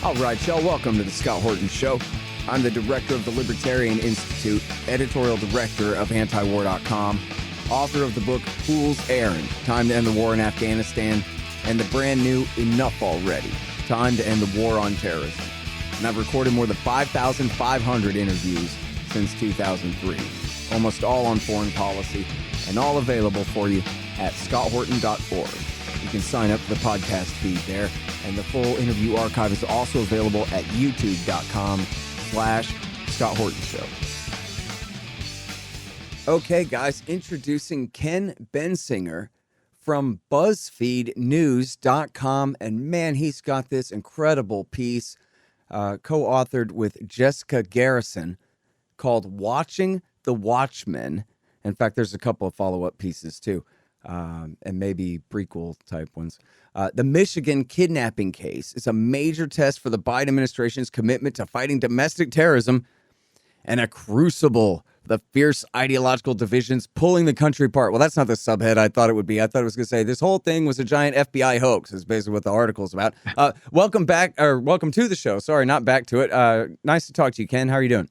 All right, y'all, welcome to the Scott Horton Show. I'm the director of the Libertarian Institute, editorial director of antiwar.com, author of the book Fool's Errand, Time to End the War in Afghanistan, and the brand new Enough Already, Time to End the War on Terrorism. And I've recorded more than 5,500 interviews since 2003, almost all on foreign policy, and all available for you at scotthorton.org. You can sign up for the podcast feed there, and the full interview archive is also available at youtube.com/Scott Horton Show. Okay, guys, introducing Ken Bensinger from BuzzfeedNews.com, and man, he's got this incredible piece co-authored with Jessica Garrison called Watching the Watchmen. In fact, there's a couple of follow-up pieces too. And maybe prequel type ones. The Michigan kidnapping case is a major test for the Biden administration's commitment to fighting domestic terrorism and a crucible, the fierce ideological divisions pulling the country apart. Well, that's not the subhead I thought it would be. I thought it was going to say this whole thing was a giant FBI hoax, is basically what the article's about. Welcome to the show. Sorry, not back to it. Nice to talk to you, Ken. How are you doing?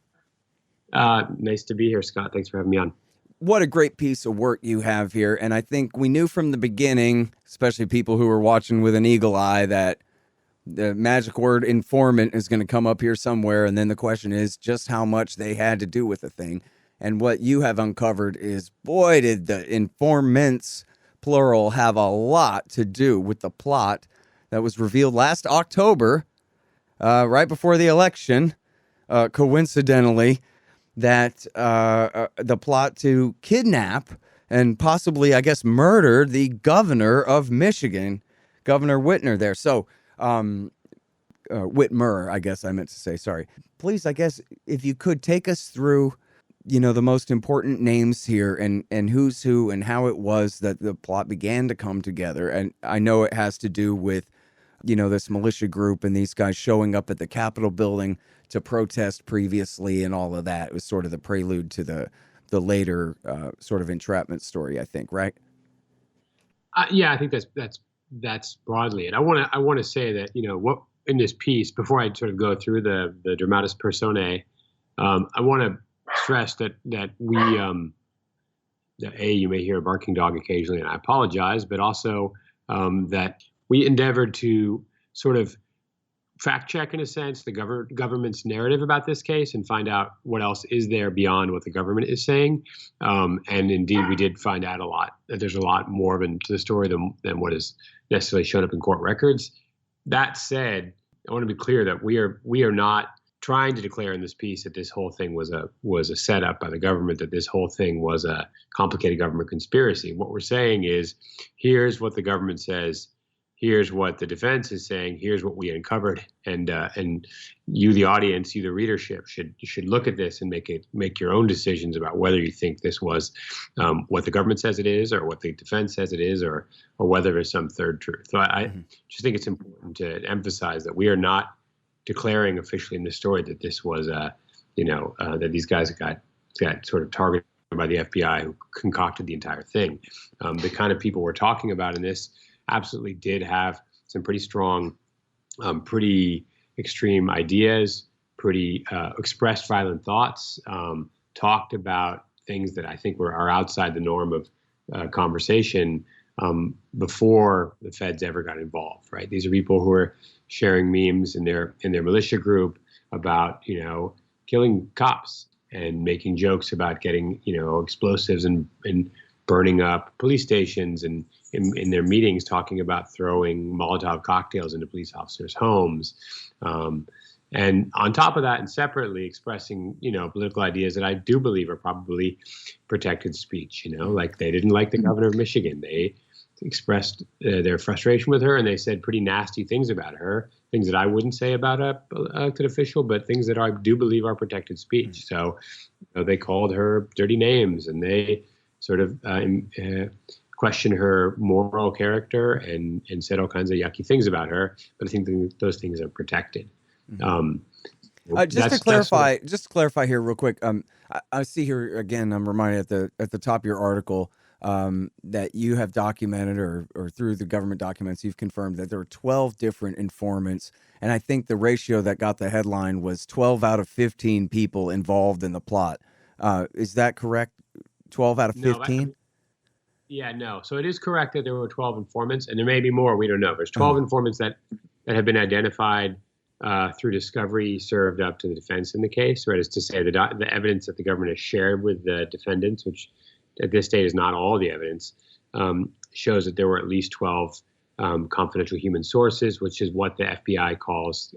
Nice to be here, Scott. Thanks for having me on. What a great piece of work you have here. And I think we knew from the beginning, especially people who were watching with an eagle eye, that the magic word informant is going to come up here somewhere. And then the question is just how much they had to do with the thing. And what you have uncovered is, boy, did the informants, plural, have a lot to do with the plot that was revealed last October, right before the election, coincidentally, that the plot to kidnap and possibly, I guess, murder the governor of Michigan, Governor Whitmer there. So, Whitmer, I guess I meant to say, sorry. Please, I guess, if you could take us through, the most important names here and who's who and how it was that the plot began to come together. And I know it has to do with, this militia group and these guys showing up at the Capitol building to protest previously and all of that. It was sort of the prelude to the later sort of entrapment story, I think, right? Yeah, I think that's broadly it. I want to say that what in this piece, before I sort of go through the dramatis personae, I want to stress that we that you may hear a barking dog occasionally, and I apologize, but also that we endeavored to sort of fact check, in a sense, the government's narrative about this case and find out what else is there beyond what the government is saying. And indeed, we did find out that there's a lot more to the story than what is necessarily shown up in court records. That said, I want to be clear that we are not trying to declare in this piece that this whole thing was a setup by the government, that this whole thing was a complicated government conspiracy. What we're saying is, here's what the government says. Here's what the defense is saying. Here's what we uncovered, and you, the audience, you, the readership, should look at this and make your own decisions about whether you think this was what the government says it is, or what the defense says it is, or whether there's some third truth. So I just think it's important to emphasize that we are not declaring officially in this story that this was that these guys got sort of targeted by the FBI who concocted the entire thing. The kind of people we're talking about in this absolutely did have some pretty strong, pretty extreme ideas, pretty expressed violent thoughts, talked about things that I think are outside the norm of conversation before the feds ever got involved, right? These are people who are sharing memes in their militia group about, killing cops and making jokes about getting, explosives and burning up police stations, and in their meetings talking about throwing Molotov cocktails into police officers' homes. And on top of that, and separately expressing, political ideas that I do believe are probably protected speech, like they didn't like the governor of Michigan. They expressed their frustration with her, and they said pretty nasty things about her, things that I wouldn't say about a elected official, but things that I do believe are protected speech. So they called her dirty names, and they sort of questioned her moral character and said all kinds of yucky things about her. But I think those things are protected. Just to clarify here real quick. I see here again, I'm reminded at the top of your article, that you have documented or through the government documents, you've confirmed that there were 12 different informants. And I think the ratio that got the headline was 12 out of 15 people involved in the plot. Is that correct? 12 out of No, 15? yeah, no. So it is correct that there were 12 informants, and there may be more. We don't know. There's 12 Uh, informants that have been identified through discovery served up to the defense in the case, right? Is to say the evidence that the government has shared with the defendants, which at this stage is not all the evidence, shows that there were at least 12 confidential human sources, which is what the FBI calls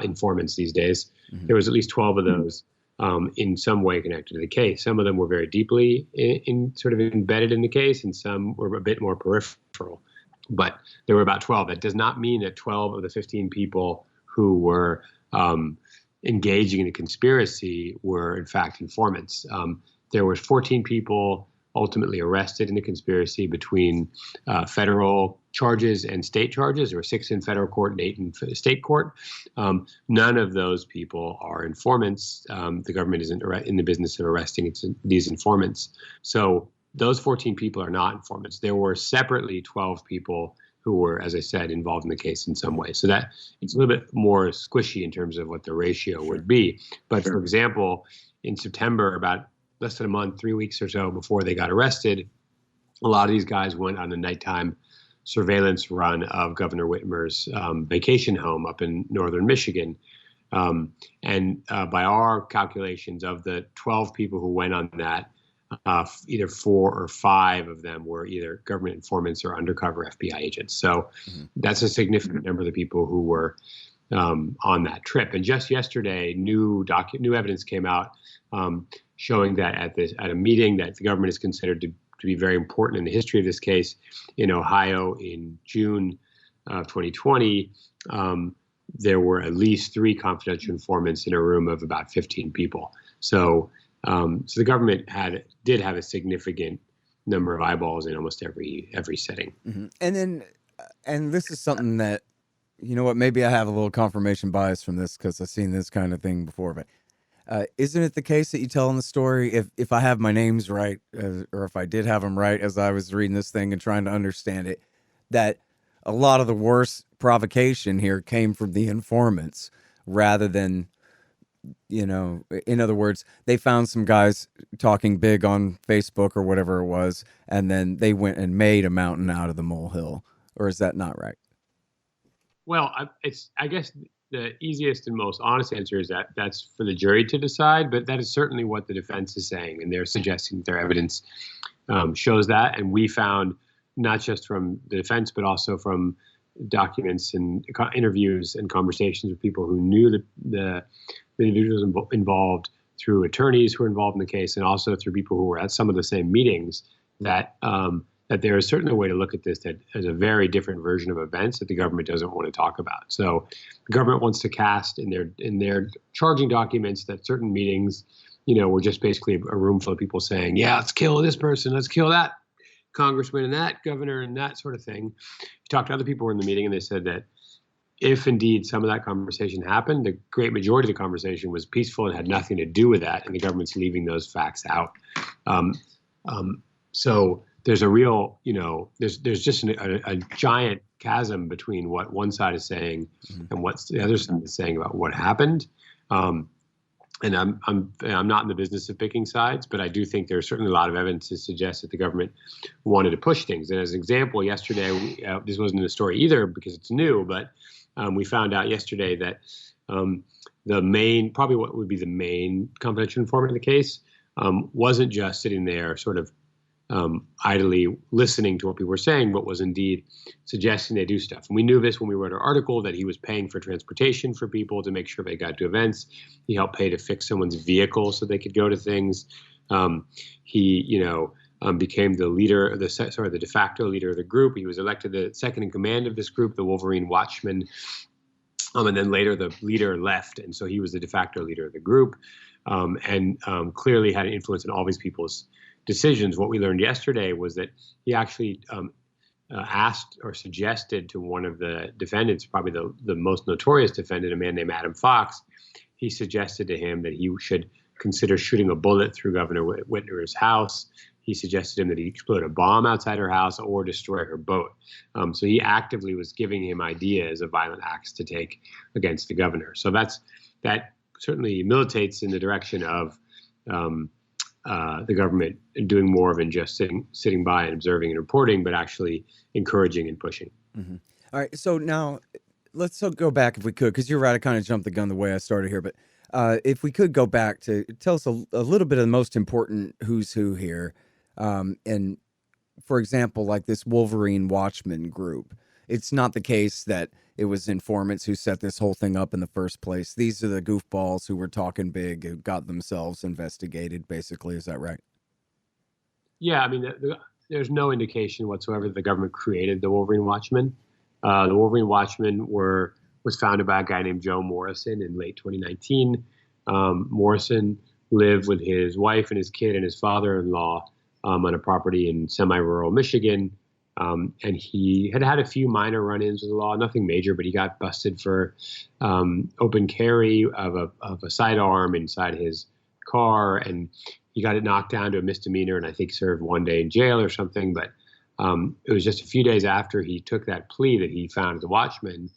informants these days. mhm. There was at least 12 of those in some way connected to the case. Some of them were very deeply in sort of embedded in the case, and some were a bit more peripheral. But there were about 12. That does not mean that 12 of the 15 people who were engaging in the conspiracy were in fact informants. There were 14 people ultimately arrested in the conspiracy between federal charges and state charges. There were 6 in federal court and 8 in state court. None of those people are informants. The government isn't in the business of arresting these informants. So those 14 people are not informants. There were separately 12 people who were, as I said, involved in the case in some way. So that it's a little bit more squishy in terms of what the ratio would be. But for example, in September, about less than a month, 3 weeks or so before they got arrested, a lot of these guys went on a nighttime surveillance run of Governor Whitmer's vacation home up in northern Michigan. And by our calculations, of the 12 people who went on that, either 4 or 5 of them were either government informants or undercover FBI agents. So that's a significant number of the people who were on that trip. And just yesterday, new evidence came out showing that at a meeting that the government is considered to be very important in the history of this case in Ohio in June of 2020, there were at least 3 confidential informants in a room of about 15 people. So the government did have a significant number of eyeballs in almost every setting. Mm-hmm. And this is something that, you know what, maybe I have a little confirmation bias from this because I've seen this kind of thing before, but isn't it the case that you tell in the story, if I have my names right, or if I did have them right as I was reading this thing and trying to understand it, that a lot of the worst provocation here came from the informants rather than, you know, in other words, they found some guys talking big on Facebook or whatever it was, and then they went and made a mountain out of the molehill. Or is that not right? Well, I guess the easiest and most honest answer is that that's for the jury to decide, but that is certainly what the defense is saying, and they're suggesting that their evidence shows that. And we found, not just from the defense, but also from documents and interviews and conversations with people who knew the individuals involved, through attorneys who were involved in the case, and also through people who were at some of the same meetings, that there is certainly a way to look at this that as a very different version of events that the government doesn't want to talk about. So the government wants to cast in their charging documents that certain meetings, were just basically a room full of people saying, yeah, let's kill this person, let's kill that congressman and that governor and that sort of thing. You talk to other people who were in the meeting, and they said that if indeed some of that conversation happened, the great majority of the conversation was peaceful and had nothing to do with that, and the government's leaving those facts out. So there's a real, there's just a giant chasm between what one side is saying and what the other side is saying about what happened. And I'm not in the business of picking sides, but I do think there's certainly a lot of evidence to suggest that the government wanted to push things. And as an example, yesterday, this wasn't in the story either because it's new, but we found out yesterday that probably what would be the main confidential informant in the case wasn't just sitting there sort of idly listening to what people were saying, but was indeed suggesting they do stuff. And we knew this when we wrote our article, that he was paying for transportation for people to make sure they got to events. He helped pay to fix someone's vehicle so they could go to things. He, became the leader, the de facto leader of the group. He was elected the second in command of this group, the Wolverine Watchmen. And then later the leader left, and so he was the de facto leader of the group, and clearly had an influence on all these people's decisions. What we learned yesterday was that he actually asked or suggested to one of the defendants, probably the most notorious defendant, a man named Adam Fox. He suggested to him that he should consider shooting a bullet through Governor Whitmer's house. He suggested him that he explode a bomb outside her house or destroy her boat. So he actively was giving him ideas of violent acts to take against the governor. So that certainly militates in the direction of the government doing more than just sitting by and observing and reporting, but actually encouraging and pushing. Mm-hmm. All right. So now let's go back if we could, because you're right. I kind of jumped the gun the way I started here, but if we could go back to tell us a little bit of the most important who's who here. And for example, like this Wolverine Watchmen group, it's not the case that it was informants who set this whole thing up in the first place. These are the goofballs who were talking big, who got themselves investigated, basically. Is that right? Yeah, I mean, there's no indication whatsoever that the government created the Wolverine Watchmen. The Wolverine Watchmen was founded by a guy named Joe Morrison in late 2019. Morrison lived with his wife and his kid and his father-in-law on a property in semi-rural Michigan. And he had a few minor run-ins with the law, nothing major, but he got busted for open carry of a sidearm inside his car, and he got it knocked down to a misdemeanor, and I think served 1 day in jail or something. But it was just a few days after he took that plea that he founded the Watchmen,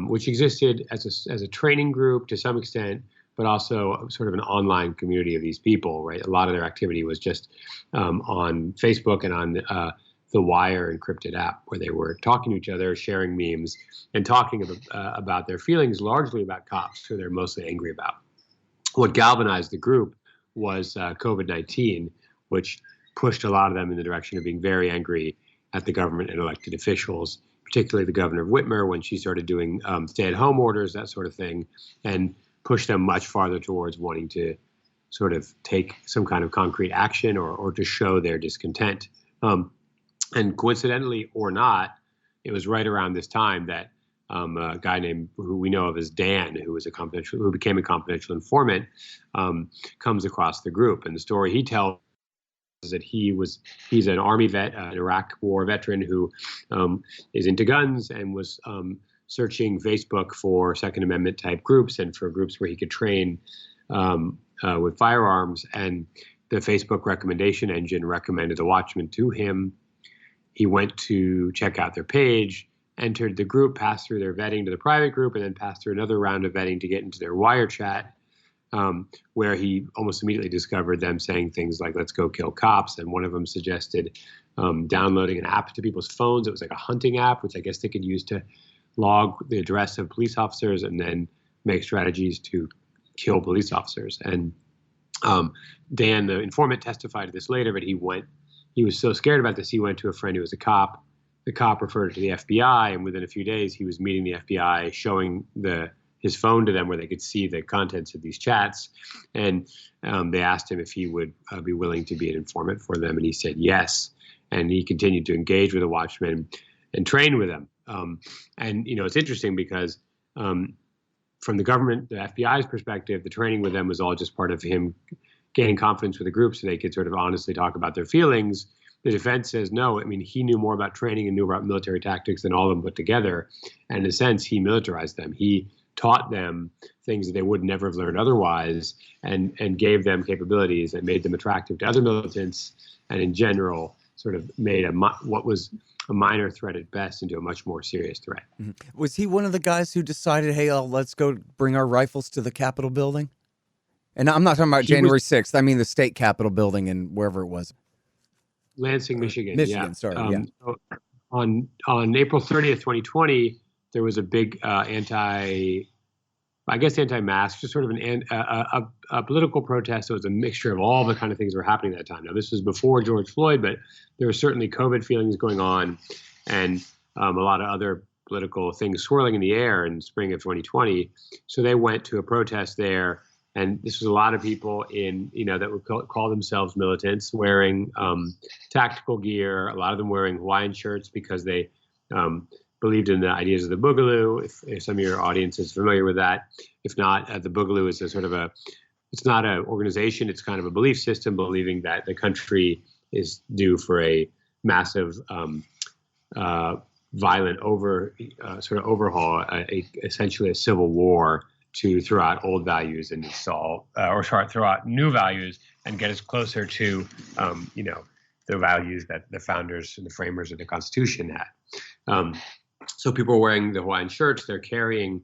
which existed as a training group to some extent, but also sort of an online community of these people, right? A lot of their activity was just on Facebook and on the Wire encrypted app, where they were talking to each other, sharing memes, and talking about their feelings, largely about cops, who they're mostly angry about. What galvanized the group was COVID-19, which pushed a lot of them in the direction of being very angry at the government and elected officials, particularly the governor of Whitmer when she started doing stay-at-home orders, that sort of thing, and pushed them much farther towards wanting to sort of take some kind of concrete action or to show their discontent. And coincidentally or not, it was right around this time that a guy named, who we know of as Dan, who became a confidential informant, comes across the group. And the story he tells is that he's an Army vet, an Iraq War veteran who is into guns and was searching Facebook for Second Amendment type groups and for groups where he could train with firearms. And the Facebook recommendation engine recommended the Watchmen to him. He went to check out their page, entered the group, passed through their vetting to the private group, and then passed through another round of vetting to get into their wire chat, where he almost immediately discovered them saying things like, "Let's go kill cops." And one of them suggested downloading an app to people's phones. It was like a hunting app, which I guess they could use to log the address of police officers and then make strategies to kill police officers. And Dan, the informant, testified to this later, but he was so scared about this, he went to a friend who was a cop. The cop referred to the FBI, and within a few days, he was meeting the FBI, showing his phone to them where they could see the contents of these chats. And they asked him if he would be willing to be an informant for them, and he said yes. And he continued to engage with the Watchmen and train with them. And it's interesting because from the government, the FBI's perspective, the training with them was all just part of him gaining confidence with the group so they could sort of honestly talk about their feelings. The defense says no. I mean, he knew more about training and knew about military tactics than all of them put together. And in a sense, he militarized them. He taught them things that they would never have learned otherwise, and gave them capabilities and made them attractive to other militants, and in general sort of made what was a minor threat at best into a much more serious threat. Mm-hmm. Was he one of the guys who decided, hey, let's go bring our rifles to the Capitol building? And I'm not talking about January 6th. I mean the state Capitol building and wherever it was. Lansing, Michigan. Michigan, yeah. Sorry. Yeah. So on April 30th, 2020, there was a big anti-mask, just sort of a political protest. It was a mixture of all the kind of things that were happening at that time. Now, this was before George Floyd, but there were certainly COVID feelings going on, and a lot of other political things swirling in the air in spring of 2020. So they went to a protest there. And this was a lot of people that would call themselves militants, wearing tactical gear. A lot of them wearing Hawaiian shirts because they believed in the ideas of the Boogaloo. If some of your audience is familiar with that, if not, the Boogaloo is it's not an organization. It's kind of a belief system, believing that the country is due for a massive, violent overhaul, essentially a civil war to throw out old values and install, throw out new values and get us closer to, the values that the founders and the framers of the Constitution had. So people are wearing the Hawaiian shirts. They're carrying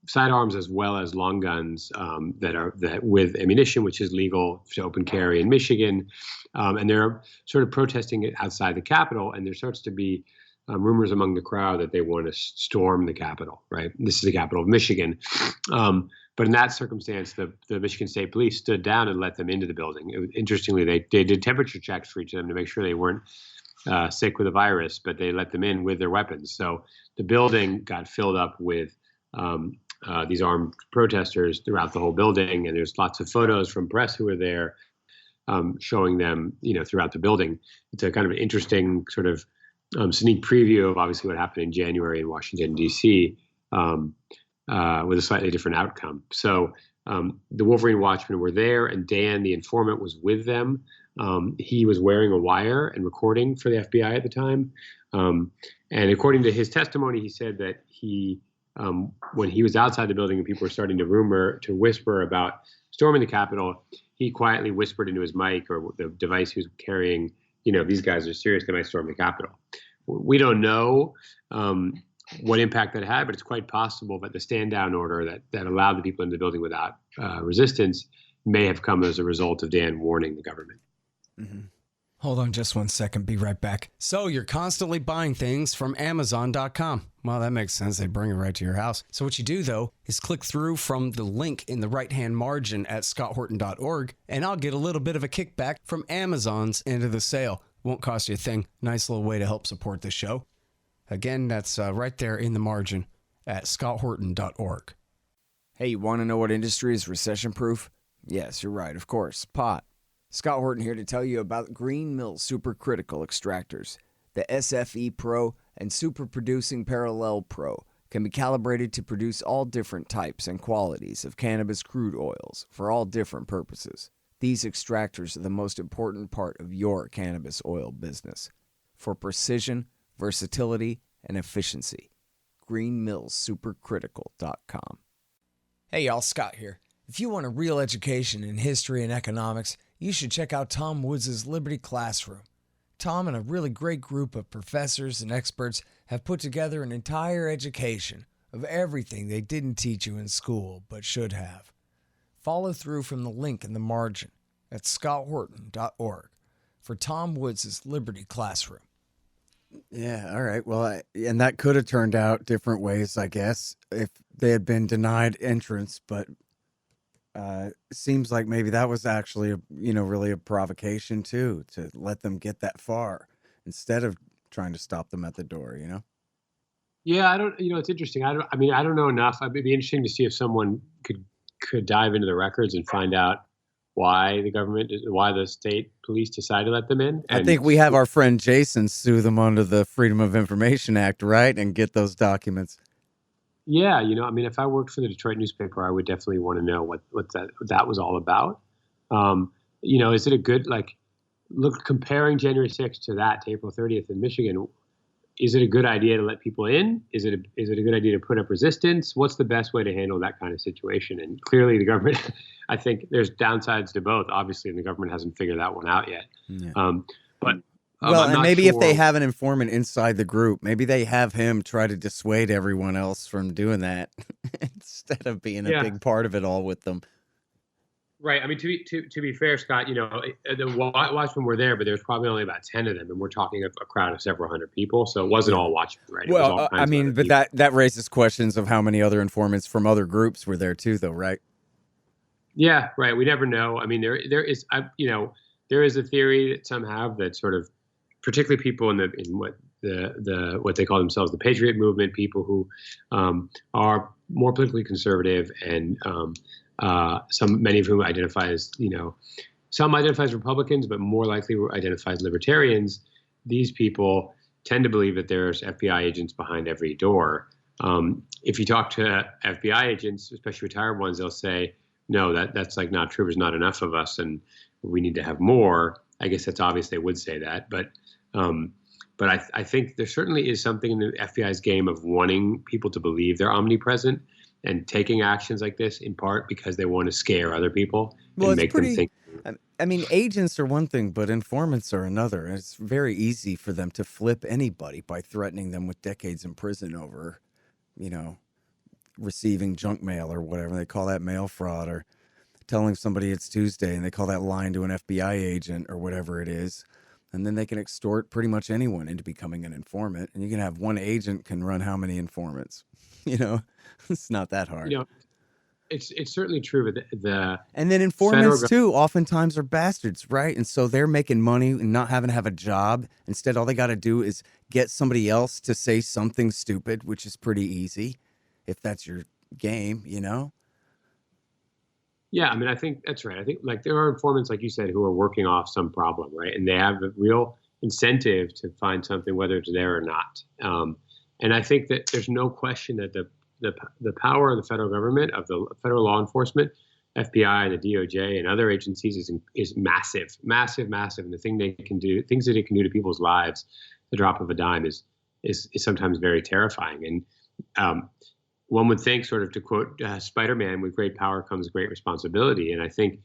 sidearms as well as long guns that with ammunition, which is legal to open carry in Michigan, and they're sort of protesting it outside the Capitol. And there starts to be rumors among the crowd that they want to storm the Capitol. Right, this is the capital of Michigan. But in that circumstance, the Michigan State Police stood down and let them into the building. Interestingly, they did temperature checks for each of them to make sure they weren't sick with a virus, but they let them in with their weapons. So the building got filled up with these armed protesters throughout the whole building, and there's lots of photos from press who were there showing them, throughout the building. It's a kind of an interesting sort of sneak preview of obviously what happened in January in Washington, D.C., with a slightly different outcome. So the Wolverine Watchmen were there, and Dan, the informant, was with them. He was wearing a wire and recording for the FBI at the time. And according to his testimony, he said that when he was outside the building and people were starting to whisper about storming the Capitol, he quietly whispered into his mic or the device he was carrying, these guys are serious, they might storm the Capitol. We don't know what impact that had, but it's quite possible that the stand down order that allowed the people in the building without resistance may have come as a result of Dan warning the government. Mm-hmm. Hold on just 1 second. Be right back. So you're constantly buying things from Amazon.com. Well, that makes sense. They bring it right to your house. So what you do, though, is click through from the link in the right-hand margin at scotthorton.org, and I'll get a little bit of a kickback from Amazon's end of the sale. Won't cost you a thing. Nice little way to help support the show. Again, that's right there in the margin at scotthorton.org. Hey, you want to know what industry is recession-proof? Yes, you're right, of course. Pot. Scott Horton here to tell you about Green Mill Supercritical Extractors. The SFE Pro and Super Producing Parallel Pro can be calibrated to produce all different types and qualities of cannabis crude oils for all different purposes. These extractors are the most important part of your cannabis oil business for precision, versatility, and efficiency. greenmillsupercritical.com. Hey y'all, Scott here. If you want a real education in history and economics, you should check out Tom Woods' Liberty Classroom. Tom and a really great group of professors and experts have put together an entire education of everything they didn't teach you in school but should have. Follow through from the link in the margin at scotthorton.org for Tom Woods' Liberty Classroom. Yeah, all right. Well, and that could have turned out different ways, I guess, if they had been denied entrance, but seems like maybe that was actually really a provocation too, to let them get that far instead of trying to stop them at the door. Yeah, I don't. It's interesting. I don't know enough. It'd be interesting to see if someone could dive into the records and find out why the state police decided to let them in. I think we have our friend Jason sue them under the Freedom of Information Act, right, and get those documents. Yeah, if I worked for the Detroit newspaper, I would definitely want to know what that was all about. Is it a good, comparing January 6th to April 30th in Michigan, is it a good idea to let people in? Is it a good idea to put up resistance? What's the best way to handle that kind of situation? And clearly the government, I think there's downsides to both, obviously, and the government hasn't figured that one out yet. Yeah. And maybe if they have an informant inside the group, maybe they have him try to dissuade everyone else from doing that instead of being a big part of it all with them. Right. I mean, to be fair, Scott, the Watchmen were there, but there's probably only about 10 of them, and we're talking a crowd of several hundred people, so it wasn't all Watchmen, right? Well, but that raises questions of how many other informants from other groups were there too, though, right? Yeah, right. We never know. I mean, there is a theory that some have that sort of, particularly people in what they call themselves the Patriot movement, people who are more politically conservative, and many of whom identify as some identify as Republicans, but more likely identify as libertarians. These people tend to believe that there's FBI agents behind every door. If you talk to FBI agents, especially retired ones, they'll say, no, that's not true. There's not enough of us, and we need to have more. I guess that's obvious. They would say that, but But I think there certainly is something in the FBI's game of wanting people to believe they're omnipresent and taking actions like this in part because they want to scare other people Well, and it's make them pretty. think. I mean, agents are one thing, but informants are another. And it's very easy for them to flip anybody by threatening them with decades in prison over, you know, receiving junk mail or whatever. They call that mail fraud, or telling somebody it's Tuesday and they call that lying to an FBI agent or whatever it is. And then they can extort pretty much anyone into becoming an informant. And you can have one agent can run how many informants? You know, it's not that hard. You know, it's certainly true, but and then informants too oftentimes are bastards, right? And so they're making money and not having to have a job. Instead, all they got to do is get somebody else to say something stupid, which is pretty easy if that's your game, you know? Yeah, I mean, I think that's right. I think like there are informants, like you said, who are working off some problem, right? And they have a real incentive to find something, whether it's there or not. And I think that there's no question that the power of the federal government, of the federal law enforcement, FBI and the DOJ and other agencies is massive, massive, massive. And the things that it can do to people's lives, the drop of a dime is sometimes very terrifying. And one would think, sort of to quote Spider-Man, with great power comes great responsibility. And I think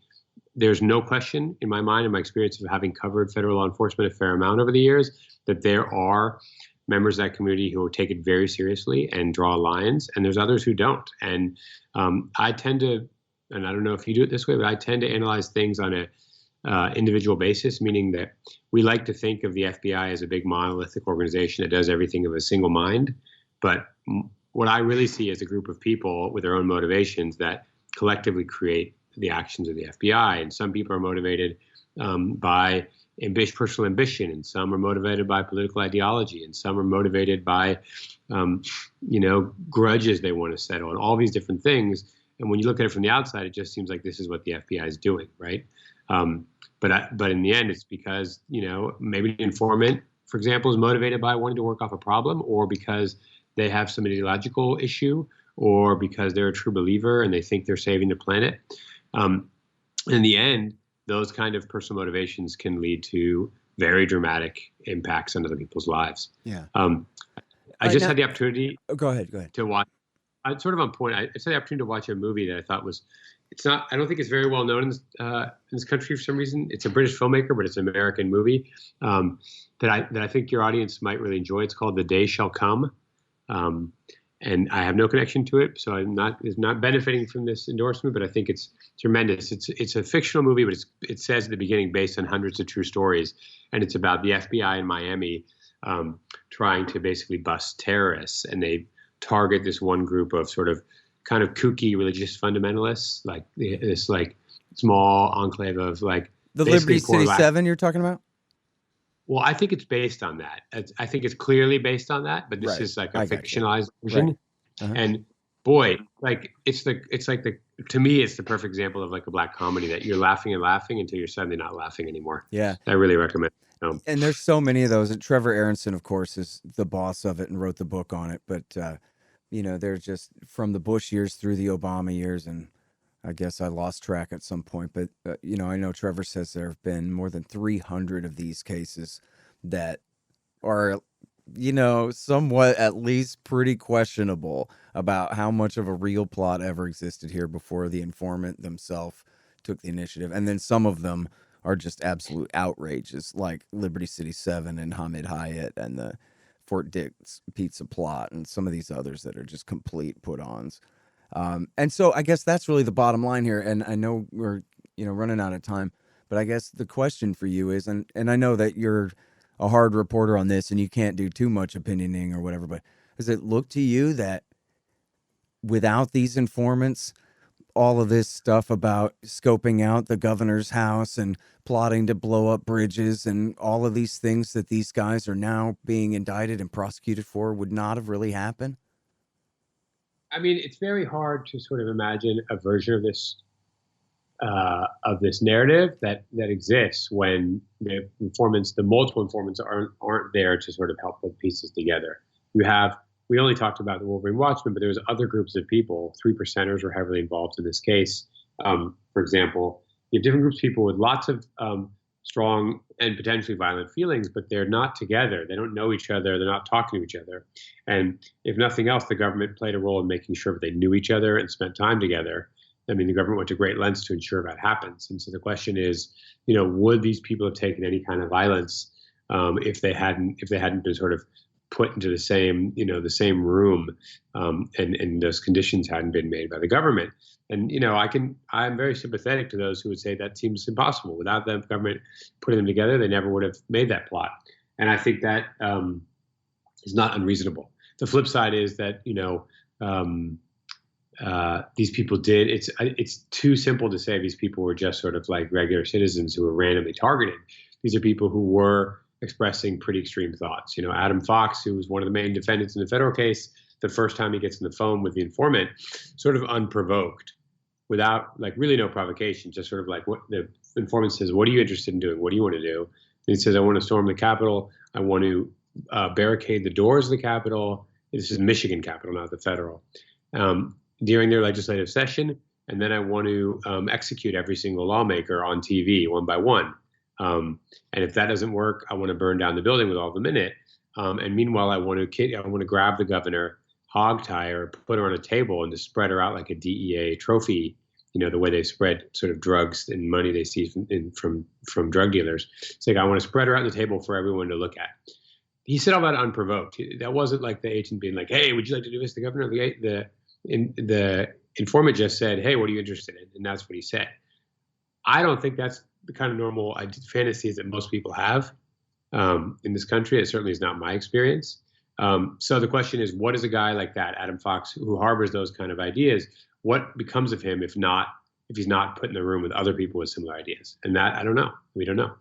there's no question in my mind, in my experience of having covered federal law enforcement a fair amount over the years, that there are members of that community who take it very seriously and draw lines, and there's others who don't. And I tend to, and I don't know if you do it this way, but I tend to analyze things on a individual basis, meaning that we like to think of the FBI as a big monolithic organization that does everything of a single mind. But what I really see is a group of people with their own motivations that collectively create the actions of the FBI. And some people are motivated by personal ambition, and some are motivated by political ideology, and some are motivated by, grudges they want to settle, and all these different things. And when you look at it from the outside, it just seems like this is what the FBI is doing, right? But in the end, it's because, maybe the informant, for example, is motivated by wanting to work off a problem, or because they have some ideological issue, or because they're a true believer and they think they're saving the planet. In the end, those kind of personal motivations can lead to very dramatic impacts on other people's lives. Yeah. I just had the opportunity. Go ahead. To watch. I'm sort of on point. I just had the opportunity to watch a movie that I thought was. I don't think it's very well known in this country for some reason. It's a British filmmaker, but it's an American movie that I think your audience might really enjoy. It's called The Day Shall Come. And I have no connection to it, so I'm not benefiting from this endorsement, but I think it's tremendous. It's a fictional movie, but it says at the beginning, based on hundreds of true stories, and it's about the FBI in Miami trying to basically bust terrorists, and they target this one group of sort of kind of kooky religious fundamentalists, like this like small enclave of like the Liberty City 7 you're talking about. Well, I think it's based on that. I think it's clearly based on that, but this is like a fictionalized version. Right. Uh-huh. And boy, like to me, it's the perfect example of like a black comedy that you're laughing and laughing until you're suddenly not laughing anymore. Yeah. I really recommend it. And there's so many of those. And Trevor Aronson, of course, is the boss of it and wrote the book on it. But, they're just from the Bush years through the Obama years. And I guess I lost track at some point, but I know Trevor says there have been more than 300 of these cases that are, somewhat at least pretty questionable about how much of a real plot ever existed here before the informant themselves took the initiative. And then some of them are just absolute outrages, like Liberty City 7 and Hamid Hyatt and the Fort Dix pizza plot and some of these others that are just complete put-ons. And so I guess that's really the bottom line here. And I know we're, running out of time, but I guess the question for you is, and I know that you're a hard reporter on this and you can't do too much opinioning or whatever, but does it look to you that without these informants, all of this stuff about scoping out the governor's house and plotting to blow up bridges and all of these things that these guys are now being indicted and prosecuted for would not have really happened? I mean, it's very hard to sort of imagine a version of this narrative that exists when the multiple informants aren't there to sort of help put pieces together. We only talked about the Wolverine Watchmen, but there was other groups of people. 3%ers were heavily involved in this case. For example, you have different groups of people with lots of strong and potentially violent feelings, but they're not together. They don't know each other. They're not talking to each other. And if nothing else, the government played a role in making sure that they knew each other and spent time together. I mean, the government went to great lengths to ensure that happens. And so the question is, would these people have taken any kind of violence if they hadn't been sort of put into the same room, and those conditions hadn't been made by the government? And I'm very sympathetic to those who would say that seems impossible. Without the government putting them together, they never would have made that plot. And I think that is not unreasonable. The flip side is that these people did. It's too simple to say these people were just sort of like regular citizens who were randomly targeted. These are people who were expressing pretty extreme thoughts. Adam Fox, who was one of the main defendants in the federal case, the first time he gets on the phone with the informant, sort of unprovoked, without really no provocation, just sort of like what the informant says, "What are you interested in doing? What do you want to do?" And he says, "I want to storm the Capitol. I want to barricade the doors of the Capitol." This is Michigan Capitol, not the federal. During their legislative session, and then I want to execute every single lawmaker on TV one by one. And if that doesn't work, I want to burn down the building with all of them in it. And meanwhile, I want to grab the governor, hogtie her, put her on a table, and just spread her out like a DEA trophy. The way they spread sort of drugs and money they see from drug dealers. It's like, I want to spread her out on the table for everyone to look at. He said all that unprovoked. That wasn't like the agent being like, "Hey, would you like to do this?" The governor, the informant just said, "Hey, what are you interested in?" And that's what he said. I don't think that's the kind of normal fantasies that most people have in this country. It certainly is not my experience. So the question is, what is a guy like that, Adam Fox, who harbors those kind of ideas, what becomes of him if he's not put in the room with other people with similar ideas? And that, I don't know. We don't know.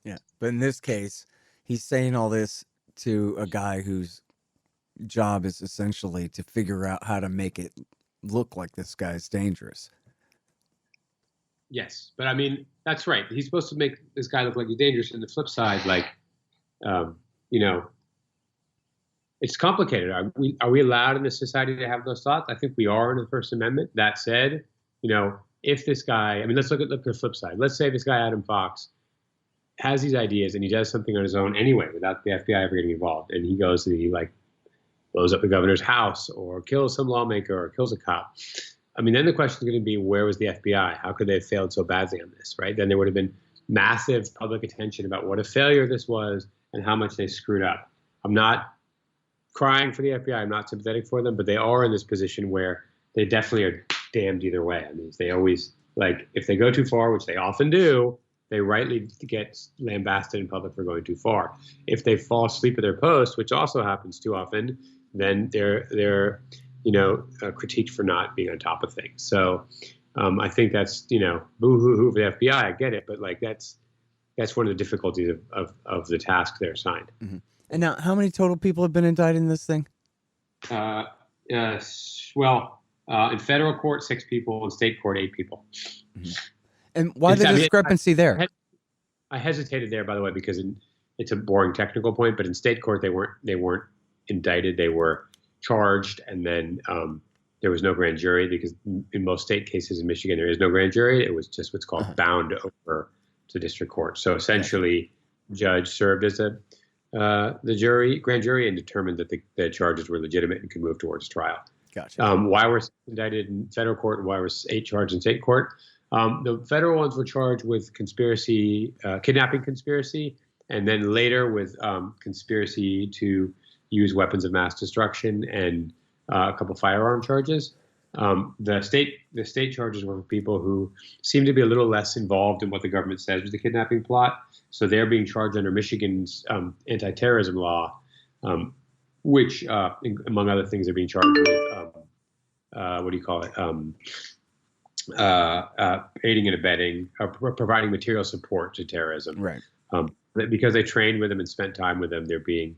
Yeah. But in this case, he's saying all this to a guy whose job is essentially to figure out how to make it look like this guy's dangerous. Yes, but I mean, that's right. He's supposed to make this guy look like he's dangerous. And the flip side, it's complicated. Are we allowed in this society to have those thoughts? I think we are in the First Amendment. That said, if this guy, let's look at the flip side. Let's say this guy, Adam Fox, has these ideas and he does something on his own anyway, without the FBI ever getting involved. And he goes and he blows up the governor's house or kills some lawmaker or kills a cop. Then the question is going to be, where was the FBI? How could they have failed so badly on this, right? Then there would have been massive public attention about what a failure this was and how much they screwed up. I'm not crying for the FBI. I'm not sympathetic for them, but they are in this position where they definitely are damned either way. They always, if they go too far, which they often do, they rightly get lambasted in public for going too far. If they fall asleep at their post, which also happens too often, then they're critiqued for not being on top of things. So I think that's, boo-hoo-hoo for the FBI. I get it, but that's one of the difficulties of the task they're assigned. Mm-hmm. And now, how many total people have been indicted in this thing? In federal court, 6 people. In state court, 8 people. Mm-hmm. And why the discrepancy there? I hesitated there, by the way, because it's a boring technical point. But in state court, they weren't indicted. They were charged, and then there was no grand jury, because in most state cases in Michigan there is no grand jury. It was just what's called bound over to district court. So essentially, the judge served as the grand jury and determined that the charges were legitimate and could move towards trial. Gotcha. Why were indicted in federal court and why were 8 charged in state court? The federal ones were charged with conspiracy, kidnapping conspiracy, and then later with conspiracy to use weapons of mass destruction and a couple firearm charges. The state charges were for people who seem to be a little less involved in what the government says was the kidnapping plot. So they're being charged under Michigan's anti-terrorism law, which, among other things, they're being charged with, aiding and abetting, providing material support to terrorism. Right. Because they trained with them and spent time with them, they're being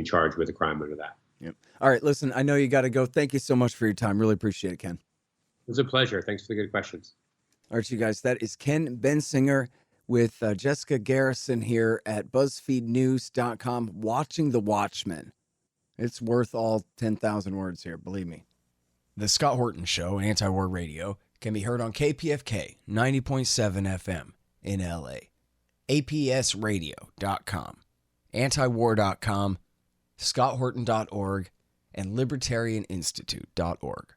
charged with a crime under that. Yep. All right, listen, I know you got to go. Thank you so much for your time. Really appreciate it, Ken. It was a pleasure. Thanks for the good questions. All right, you guys, that is Ken Bensinger with Jessica Garrison here at BuzzFeedNews.com watching The Watchmen. It's worth all 10,000 words here, believe me. The Scott Horton Show, Anti-War Radio, can be heard on KPFK 90.7 FM in LA. apsradio.com, antiwar.com, scotthorton.org, and libertarianinstitute.org.